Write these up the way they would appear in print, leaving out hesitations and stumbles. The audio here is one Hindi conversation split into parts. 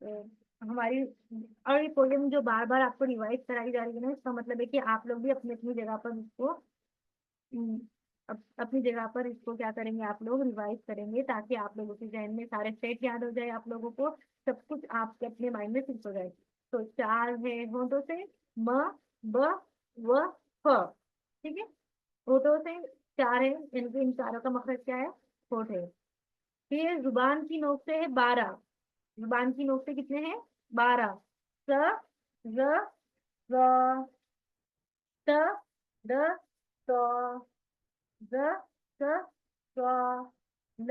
तो हमारी और ये पोयम जो बार बार आपको रिवाइज कराई जा रही है ना, इसका मतलब है कि आप लोग भी अपनी अपनी जगह पर इसको अपनी जगह पर इसको क्या करेंगे, आप लोग रिवाइज करेंगे ताकि आप लोगों के जहन में सारे सेट याद हो जाए, आप लोगों को सब कुछ आपके अपने माइंड में फिक्स हो जाए। तो चार है होठों से, म, ब, व, फ। ठीक है, होठों से चार है, इनके इन चारों का मखरज क्या है? होठ है। फिर जुबान की नोक से है 12। जुबान की नोक से कितने हैं? 12। स, र, र, त, द, स, ज, स, स, ल,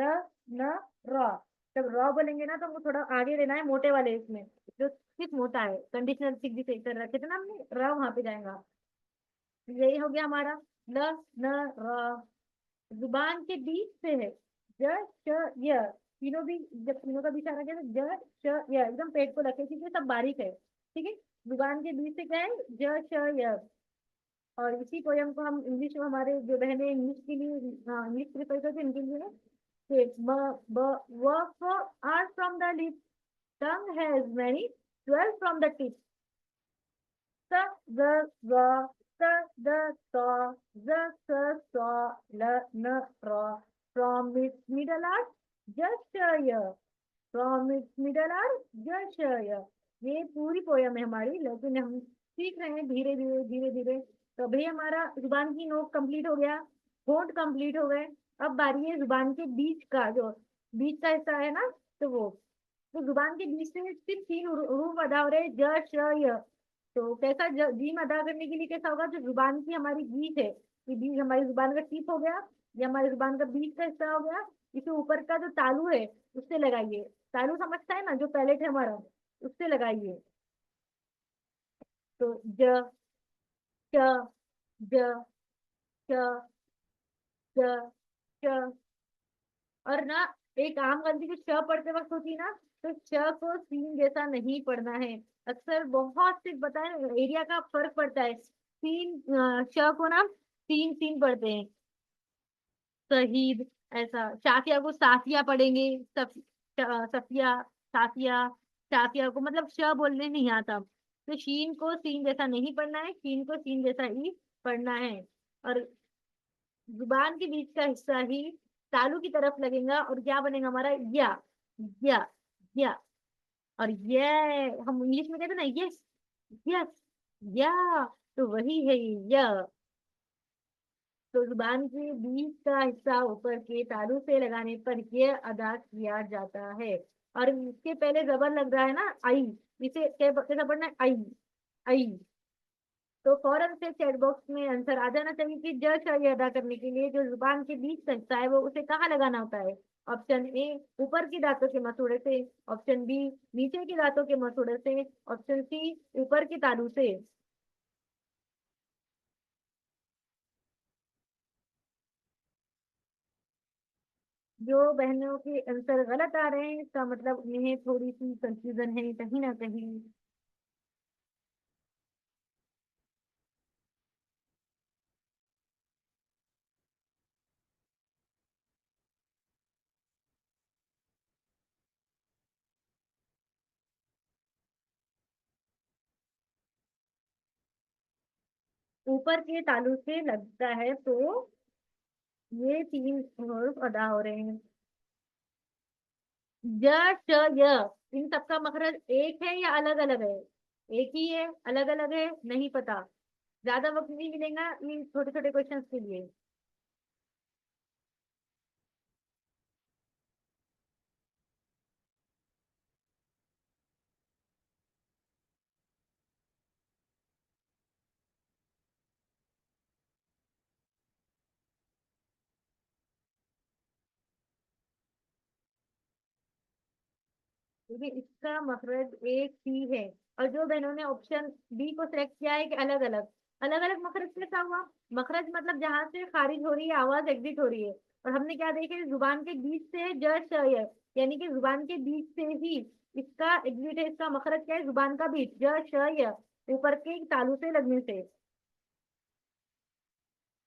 न, र। जब र बोलेंगे ना तो हमको थोड़ा आगे लेना है, मोटे वाले इसमें, जो सिर्फ मोटा है, कंडीशनल सिक भी सही कर रखे थे ना हमने, र वहां पे जाएगा। यही हो गया हमारा ल, न, र। जुबान के बीच से है ज, श, य। तीनों भी, जब तीनों का बीच आ गया तो ज, श, य, एकदम पेट को रखे क्योंकि सब बारीक है। ठीक है, जुबान के बीच से क्या है? ज, श, य। और इसी पोयम को हम इंग्लिश में, हमारे जो बहनें इंग्लिश के लिए इंग्लिश प्रिफर करते हैं, इनके लिए कि म, ब, व, फ are from the lip, tongue has many 12 from the tip, स, ज, ज, स, द, स, ज, स, स, ल, न, र। From its middle are just a year. From its middle are just a year. ये पूरी पोयम है हमारी, लेकिन हम सीख रहे हैं धीरे धीरे धीरे धीरे। तो भाई हमारा जुबान की नोक कंप्लीट हो गया, होंठ कंप्लीट हो गए। अब बारी है जुबान के बीच का, जो बीच का हिस्सा है ना, तो वो, तो जुबान के बीच से सिर्फ तीन रूप अदा हो रहे हैं, ज, श, य। तो कैसा जीम अदा करने के लिए कैसा होगा? जो जुबान की हमारी बीच है, ये बीच हमारी जुबान का टिप हो गया, ये हमारी जुबान का बीच का हिस्सा हो गया। इसे ऊपर का जो तालू है उससे लगाइए। तालू समझता है ना, जो पैलेट है हमारा, उससे लगाइए। तो ज, च, ज, च, च, च। और ना, एक आम गलती जो च पढ़ते वक्त होती है ना, तो च को सीन जैसा नहीं पढ़ना है। अक्सर बहुत से बताए, एरिया का फर्क पड़ता है। सीन, च को ना सीन सीन पढ़ते हैं, शहीद, ऐसा। शाफिया को साफिया पढ़ेंगे, सफिया, साफिया। शाफिया को मतलब श बोलने नहीं आता, तो शीन को सीन जैसा नहीं पढ़ना है, शीन को सीन जैसा ही पढ़ना है। और जुबान के बीच का हिस्सा ही तालू की तरफ लगेगा, और क्या बनेगा हमारा? या, या। और ये हम इंग्लिश में कहते हैं ना, यस, यस, या। तो वही है ये। तो जुबान के बीच का हिस्सा ऊपर के तालू से लगाने पर यह अदा किया जाता है। और इसके पहले जबर लग रहा है ना, आई, इसे कैसा पढ़ना है? आई, आई। तो फौरन से चैट बॉक्स में आंसर आ जाना चाहिए कि ज श ये अदा करने के लिए जो जुबान के बीच का हिस्सा है वो उसे कहाँ लगाना होता है। ऑप्शन ए, ऊपर की दांतों के मसूड़े से। ऑप्शन बी, नीचे की दांतों के मसूड़े से। ऑप्शन सी, ऊपर की तालू से। जो बहनों के आंसर गलत आ रहे हैं, इसका मतलब उन्हें थोड़ी सी कंफ्यूजन है कहीं ना कहीं। ऊपर के तालु से लगता है, तो ये तीन हर्फ अदा हो रहे हैं, ज, श, य। इन सबका मखरज एक है या अलग अलग है? एक ही है, अलग अलग है नहीं पता। ज्यादा वक्त नहीं मिलेगा इन छोटे छोटे क्वेश्चंस के लिए। देखिए इसका मखरज एक ही है। और जो बहनों ने ऑप्शन बी को सिलेक्ट किया है कि अलग अलग, अलग अलग मखरज कैसा हुआ? मखरज मतलब जहां से खारिज हो रही है, आवाज एग्जिट हो रही है। और हमने क्या देखे, जुबान के बीच से है ज श य, यानी कि जुबान के बीच से ही इसका एग्जिट है। इसका मखरज क्या है? जुबान का बीच, ज श य, ऊपर के तालु से लगने से।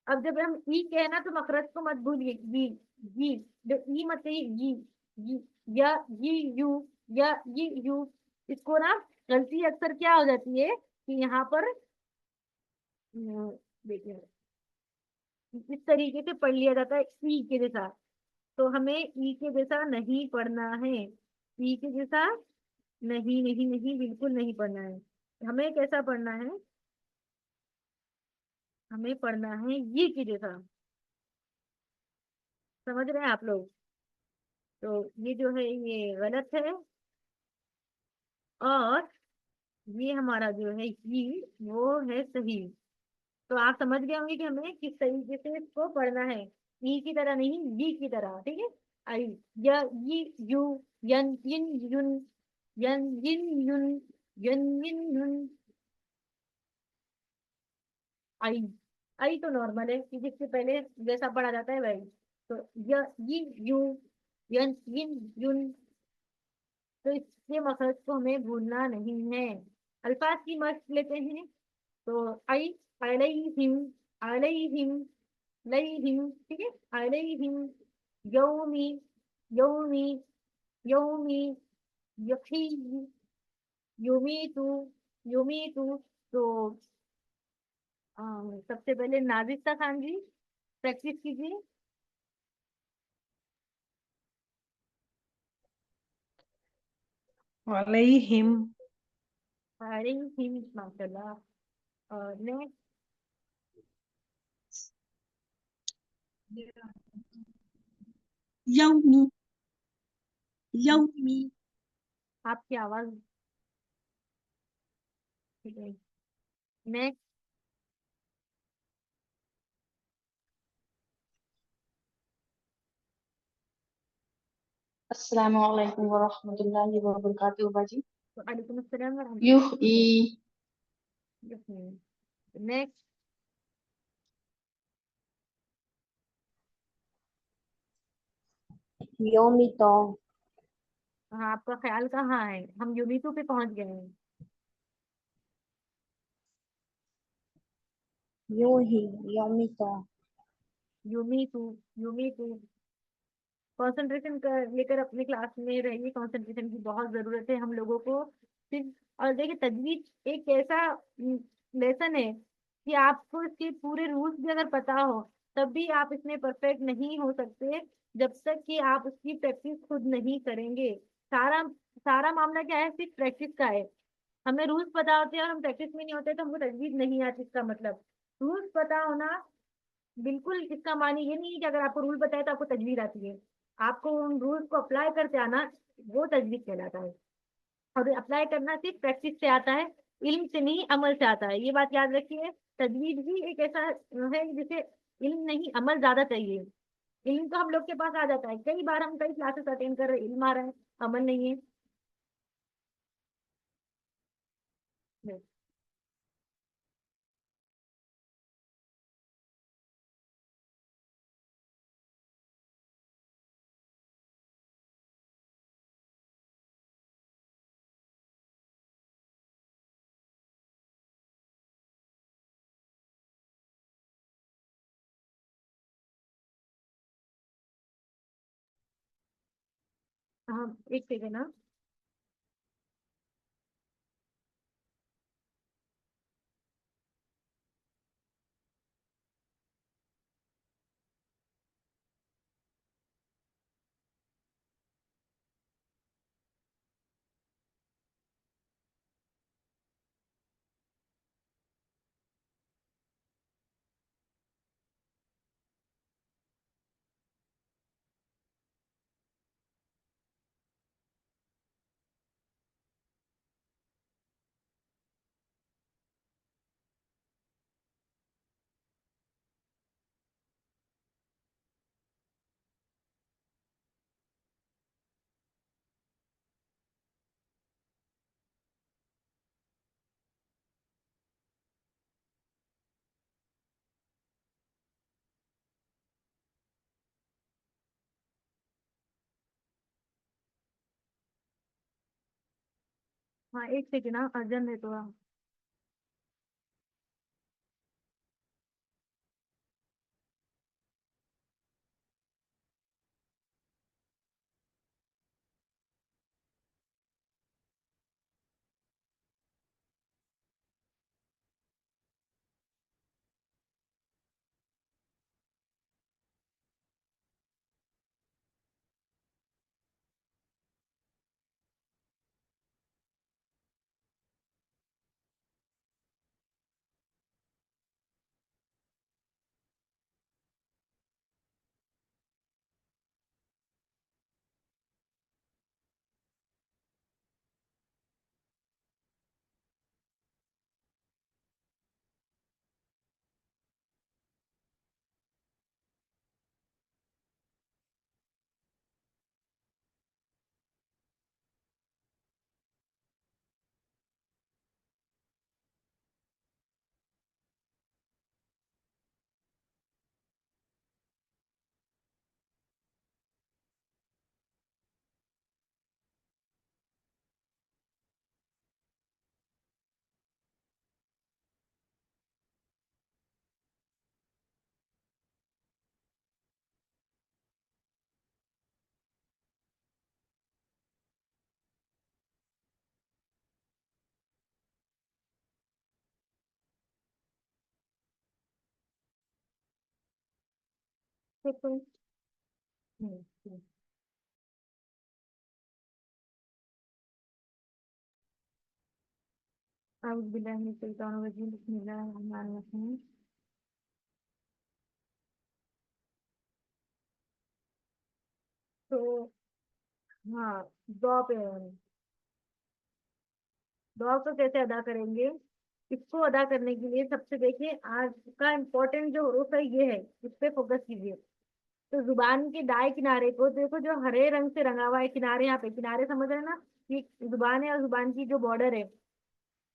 अब जब हम ई कहे ना तो मखरज को मत भूलिए, जी, जो ई मत कहिए, जी, या ये यू, या ये यू। इसको ना गलती अक्सर क्या हो जाती है कि यहाँ पर देखिए इस तरीके से पढ़ लिया जाता है ई के जैसा। तो हमें ई के जैसा नहीं पढ़ना है, ई के जैसा नहीं नहीं नहीं, बिल्कुल नहीं पढ़ना है। हमें कैसा पढ़ना है? हमें पढ़ना है ये के जैसा। समझ रहे हैं आप लोग? तो ये जो है ये गलत है। और ये हमारा जो है ये वो है सही। तो आप समझ गए होंगे कि हमें किस तरीके से इसको पढ़ना है। ई की तरह नहीं, ये की तरह, ठीक है। आई, या, ये, यू, यन, यिन, युन, यन, यिन, युन, यन, यिन, युन, आई। आई तो नॉर्मल है कि जिससे पहले जैसा पढ़ा जाता है वही। तो य, ये, यू, यन, यिन, युन। तो इसके मखरज को हमें भूलना नहीं है। अल्फाज की मशक लेते हैं। तो आई, अलैहिम, अलैहिम, लैहिम, ठीक है। अलैहिम, यौमी, यौमी, यौमी, यखी, युमीतु, युमीतु। तो सबसे पहले नाजिस्ता खान जी प्रैक्टिस कीजिए। अलैहिम। अलैहिम, माशाल्लाह। और नेक्स्ट, यौमी, यौमी। आपकी आवाज, ठीक है। नेक्स्ट, अस्सलामु अलैकुम व रहमतुल्लाहि व बरकातुहू बाजी। तो वालेकुम अस्सलाम व युही, रहमतुल्लाह। नेक्स्ट, योमी तो, हाँ आपका ख्याल कहाँ है? हम यूनिटू पे पहुंच गए हैं। यूही, योमी तो। यूमीटू, यूमीटू। कंसंट्रेशन कर लेकर अपने क्लास में रहिए, कंसंट्रेशन की बहुत जरूरत है हम लोगों को। फिर और देखिए तजवीज एक ऐसा लेसन है कि आपको इसके पूरे रूल्स भी अगर पता हो तब भी आप इसमें परफेक्ट नहीं हो सकते जब तक कि आप उसकी प्रैक्टिस खुद नहीं करेंगे। सारा सारा मामला क्या है? सिर्फ प्रैक्टिस का है। हमें रूल्स पता होते हैं और हम प्रैक्टिस में नहीं होते तो हमको तजवीज नहीं आती। इसका मतलब रूल्स पता होना बिल्कुल इसका मानी ये नहीं है कि अगर आपको रूल बताए तो आपको तजवीज आती है। आपको उन रूल्स को अप्लाई करते आना, वो तजवीज कहलाता है। और अप्लाई करना सिर्फ प्रैक्टिस से आता है, इल्म से नहीं, अमल से आता है। ये बात याद रखिए। तजवीज भी एक ऐसा है जिसे इल्म नहीं अमल ज्यादा चाहिए। इल्म तो हम लोग के पास आ जाता है, कई बार हम कई क्लासेस अटेंड कर रहे हैं, इल्म आ रहा है, अमल नहीं है। हाँ एक सेकेंड ना। हाँ, एक सेकेंड, हाँ, अर्जन है थोड़ा। तो हम्म, हम्म। अऊज़ु बिल्लाहि मिनश शैतानिर रजीम, बिस्मिल्लाहिर रहमानिर रहीम। तो हाँ, दुआ पे है। दुआ को कैसे अदा करेंगे? इसको अदा करने के लिए सबसे देखिए, आज का इम्पोर्टेंट जो हरूफ है ये है, इस पे फोकस कीजिए। तो जुबान के दाएं किनारे को देखो, जो हरे रंग से रंगा हुआ है किनारे, यहाँ पे किनारे समझ रहे हैं ना? ये जुबान है और जुबान की जो बॉर्डर है,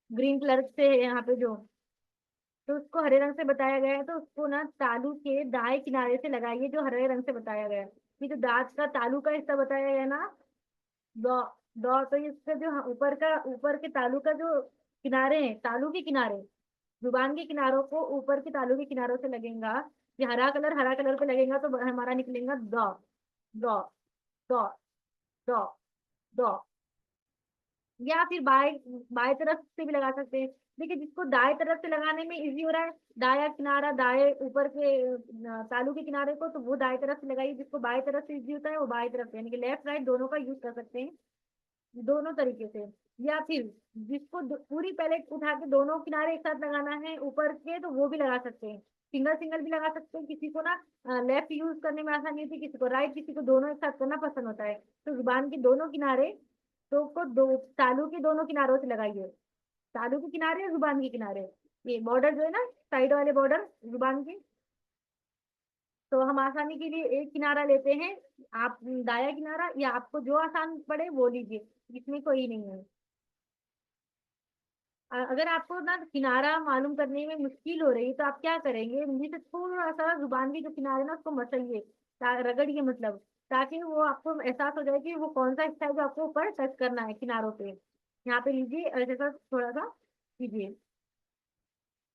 ग्रीन कलर से है यहाँ पे जो, तो उसको हरे रंग से बताया गया है। तो उसको ना तालू के दाएं किनारे से लगाइए, जो हरे रंग से बताया गया है। ये जो दांत का तालू का हिस्सा बताया गया है ना, दो दो, तो इसका जो ऊपर का, ऊपर के तालू का जो किनारे हैं, तालू के किनारे, जुबान के किनारों को ऊपर के तालू के किनारों से लगेगा। ये हरा कलर पे लगेगा तो हमारा निकलेगा दो। दो, दो, दो, दो। या फिर बाएं बाएं तरफ से भी लगा सकते हैं। देखिए, जिसको दाएं तरफ से लगाने में इजी हो रहा है, दाया किनारा दाएं ऊपर के तालू के किनारे को, तो वो दाएं तरफ से लगाइए। जिसको बाएं तरफ से इजी होता है वो बाएं तरफ से, यानी कि लेफ्ट राइट दोनों का यूज कर सकते हैं, दोनों तरीके से। या फिर जिसको पूरी पैलेट उठा के दोनों किनारे एक साथ लगाना है ऊपर के, तो वो भी लगा सकते हैं। सिंगल सिंगल भी लगा सकते हैं। किसी को ना लेफ्ट यूज करने में आसानी होती है, किसी को राइट, किसी को दोनों एक साथ करना पसंद होता है। तो जुबान के दोनों किनारे, तो को दो तालू के दोनों किनारों से लगाइए। तालू के किनारे और जुबान के किनारे, ये बॉर्डर जो है ना, साइड वाले बॉर्डर जुबान के। तो हम आसानी के लिए एक किनारा लेते हैं, आप दाया किनारा, या आपको जो आसान पड़े वो लीजिए, इसमें कोई नहीं है। अगर आपको ना किनारा मालूम करने में मुश्किल हो रही है, तो आप क्या करेंगे, नीचे थोड़ा सा जुबान के जो किनारे ना उसको मसलिए, रगड़िए मतलब, ताकि वो आपको एहसास हो जाए कि वो कौन सा हिस्सा है जो आपको ऊपर टच करना है किनारों पे। यहाँ पे लीजिए, ऐसे सा थोड़ा सा कीजिए।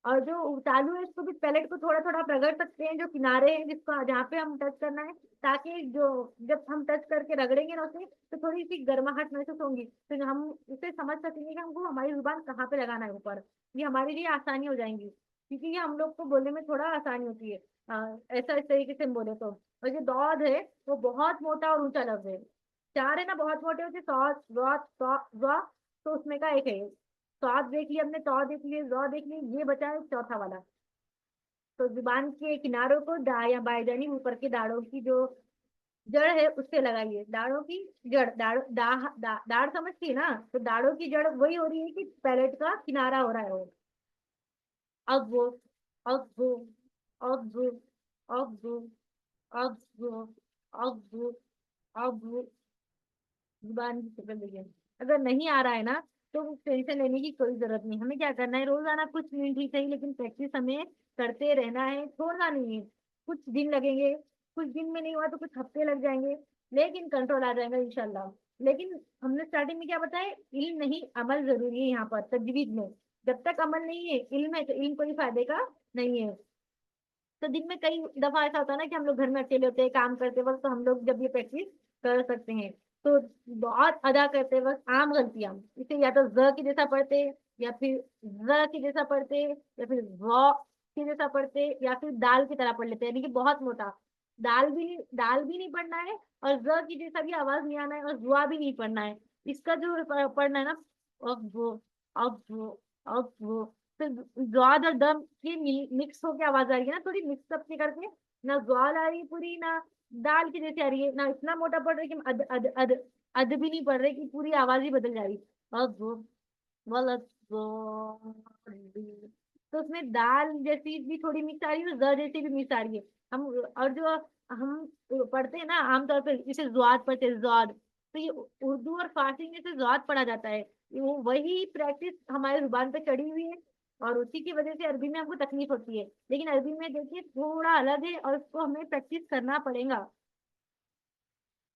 और जो तालू है इसको भी, पैलेट को थोड़ा थोड़ा आप रगड़ सकते हैं, जो किनारे हैं जिसको जहाँ पे हम टच करना है, ताकि जो, जब हम टच करके रगड़ेंगे ना उसे, तो थोड़ी सी गर्माहट महसूस होंगी, तो हम उसे समझ सकेंगे कि हमको हमारी जुबान कहाँ पे लगाना है ऊपर। ये हमारे लिए आसानी हो जाएंगी, क्योंकि ये हम लोग को बोलने में थोड़ा आसानी होती है। ऐसा इस तरीके से हम बोले तो। और जो दौद है वो बहुत मोटा और ऊंचा लफ्ज है। चार है ना बहुत मोटे होते, सौत, गौत, गौ, तो उसमें का एक है ये। स्वाद देख लिया हमने, तौ देख लिए, जौ देख लिए, ये बचा है चौथा वाला। तो जुबान के किनारों को दाएं या बाएं जानी ऊपर की दाढ़ों की जो जड़ है उससे लगाइए। दाढ़ों की जड़, दाढ़ समझती है ना, तो दाढ़ों की जड़ वही हो रही है कि पैलेट का किनारा हो रहा है वो। अब वो, अब वो, अब वो, अब वो, अब वो, अब वो, अब वो, जुबान की शक्ल देखिए। अगर नहीं आ रहा है ना, तो टेंशन लेने की कोई जरूरत नहीं। हमें क्या करना है, रोजाना कुछ मिनट ही सही, लेकिन प्रैक्टिस हमें करते रहना है, छोड़ना नहीं है। कुछ दिन लगेंगे, कुछ दिन में नहीं हुआ तो कुछ हफ्ते लग जाएंगे, लेकिन कंट्रोल आ जाएगा इंशाल्लाह। लेकिन हमने स्टार्टिंग में क्या बताया, इल्म नहीं अमल जरूरी है यहाँ पर तजवीज में। जब तक अमल नहीं है, इल्म है, तो इल्म कोई फायदे का नहीं है। तो दिन में कई दफा ऐसा होता है ना कि हम लोग घर में अकेले होते हैं काम करते वक्त, तो हम लोग जब ये प्रैक्टिस कर सकते हैं। तो बहुत अदा करते वक्त आम गलतियां, इसे या तो ज की जैसा पढ़ते, या फिर ज की जैसा पढ़ते, या फिर रॉ की जैसा पढ़ते, या फिर दाल की तरह पढ़ लेते हैं, यानी कि बहुत मोटा। दाल भी नहीं पढ़ना है, और ज की जैसा भी आवाज नहीं आना है, और जुआ भी नहीं पढ़ना है। इसका जो पढ़ना है ना, अब वो, अब वो, अब वो, फिर ज्वाद और दम ये मिक्स होके आवाज आ रही है ना, थोड़ी मिक्सअप के करके। ना ज्वाल आ रही है पूरी, ना दाल की जैसे आ रही है, ना इतना मोटा पड़ रहा है कि हम अद अद अद अद भी नहीं पढ़ रहे कि पूरी आवाज ही बदल जा रही है। अब वो, गलत तो उसमें दाल जैसी भी थोड़ी मिक्स आ रही है, और ज जैसी भी मिक्स आ रही है। हम, और जो हम पढ़ते हैं ना आमतौर पर, इसे ज्वाद पढ़ते हैं, ज्वाद। तो ये उर्दू और फारसी में से ज्वाद पढ़ा जाता है। वो वही प्रैक्टिस हमारे जुबान पे चढ़ी हुई है, और उसी की वजह से अरबी में हमको तकलीफ होती है। लेकिन अरबी में देखिए थोड़ा अलग है, और उसको हमें प्रैक्टिस करना पड़ेगा।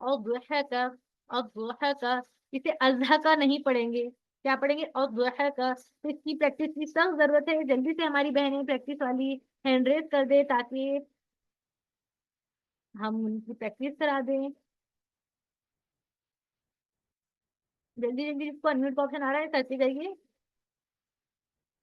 और दुहा का, और दुहा का, इसे अजहा का नहीं पढ़ेंगे, क्या पढ़ेंगे, और दुहा का। तो इसकी प्रैक्टिस की सख्त जरूरत है। जल्दी से हमारी बहनें प्रैक्टिस वाली हैंड रेस कर दे, ताकि हम उनकी प्रैक्टिस करा दें। जल्दी जल्दी, जिसको अनम्यूट का ऑप्शन आ रहा है करते जाइए।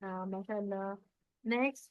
हाँ माशाल्लाह। नेक्स्ट।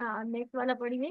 हाँ नेक्स्ट वाला पढ़िए।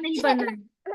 नहीं पढ़ना है।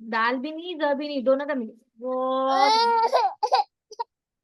दाल भी नहीं, ज भी नहीं, दोनों का मिक्स। वो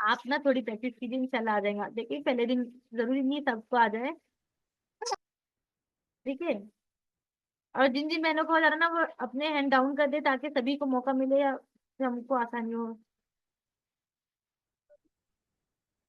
आप ना थोड़ी प्रैक्टिस कीजिए, इंशाल्लाह आ जाएगा। देखिए पहले दिन जरूरी नहीं है सबको आ जाए, ठीक है। और जिन जिन बहनों को हो जा रहा है ना, वो अपने हैंड डाउन कर दे, ताकि सभी को मौका मिले, या फिर हमको आसानी हो।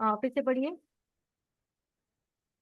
फिर से पढ़िए।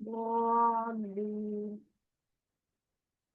वो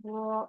वो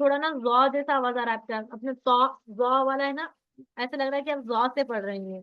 थोड़ा ना जॉ जैसा आवाज आ रहा है आपका, अपने तो जॉ वाला है ना, ऐसा लग रहा है कि आप जॉ से पढ़ रही हैं।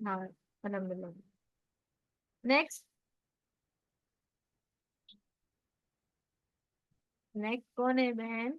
हाँ अल्हम्दुलिल्लाह। नेक्स्ट। नेक्स्ट कौन है बहन?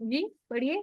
जी पढ़िए।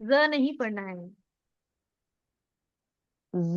ज नहीं पढ़ना है।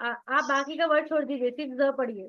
आप बाकी का वर्ड छोड़ दीजिए, सिर्फ ज पढ़िए।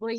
वही,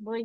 वही,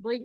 वही,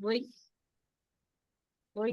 वही, वही।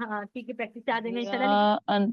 हाँ ठीक है, प्रैक्टिस से आ जाएगा इंशाल्लाह। लेकिन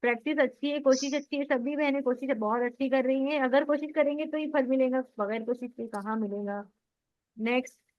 प्रैक्टिस अच्छी है, कोशिश अच्छी है, सभी बहनें कोशिश बहुत अच्छी कर रही हैं। अगर कोशिश करेंगे तो ही फल मिलेगा, बगैर कोशिश के कहाँ मिलेगा। नेक्स्ट।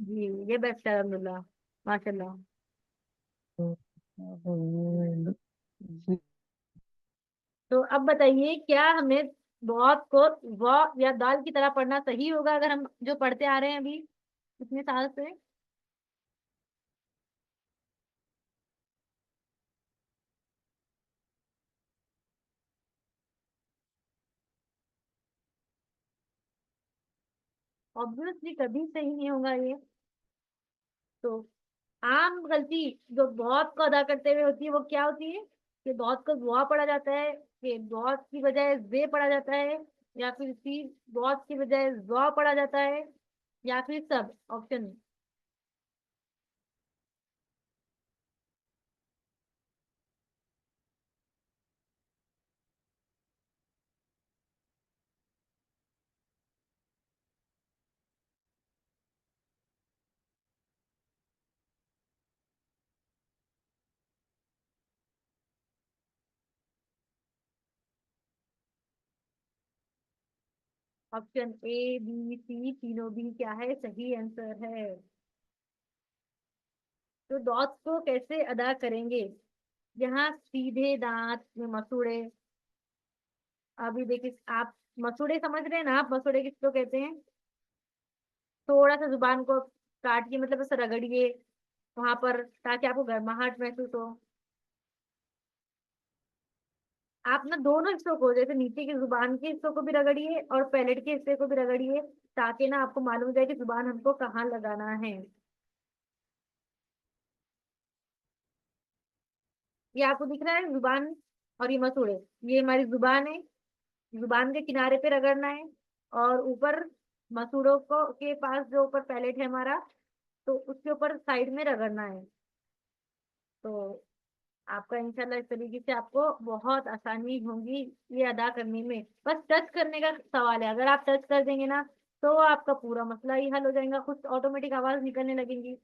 जी, ये बेस्ट है अल्हम्दुलिल्लाह, माशाल्लाह। तो अब बताइए, क्या हमें बहुत को व या दाल की तरह पढ़ना सही होगा, अगर हम जो पढ़ते आ रहे हैं अभी इतने साल से? ऑब्वियसली कभी सही नहीं होगा ये। तो आम गलती जो बहुत को अदा करते हुए होती है, वो क्या होती है? कि बहुत को दुआ पढ़ा जाता है, कि बहुत की बजाय जे पढ़ा जाता है, या फिर सी बहुत की बजाय जुआ पढ़ा जाता है, या फिर सब option. Option A B C तीनों भी क्या है, सही आंसर है। तो डॉट्स को कैसे अदा करेंगे? यहाँ सीधे दांत में मसूड़े। अभी देखिए आप मसूड़े समझ रहे हैं ना, आप मसूड़े किसको कहते हैं? थोड़ा सा जुबान को काट के मतलब ऐसे रगड़िए वहां पर, ताकि आपको गर्माहट महसूस हो। आप ना दोनों हिस्सों को, जैसे नीचे की जुबान के हिस्सों को भी रगड़िए और पैलेट के हिस्से को भी रगड़िए, ताकि ना आपको मालूम हो जाए कि जुबान हमको कहाँ लगाना है। ये आपको दिख रहा है जुबान और ये मसूड़े, ये हमारी जुबान है। जुबान के किनारे पे रगड़ना है, और ऊपर मसूड़ों को के पास जो ऊपर पैलेट है हमारा, तो उसके ऊपर साइड में रगड़ना है। तो आपका इंशाल्लाह इस तरीके से आपको बहुत आसानी होगी ये अदा करने में। बस टच करने का सवाल है, अगर आप टच कर देंगे ना तो आपका पूरा मसला ही हल हो जाएगा, खुद ऑटोमेटिक आवाज निकलने लगेंगी।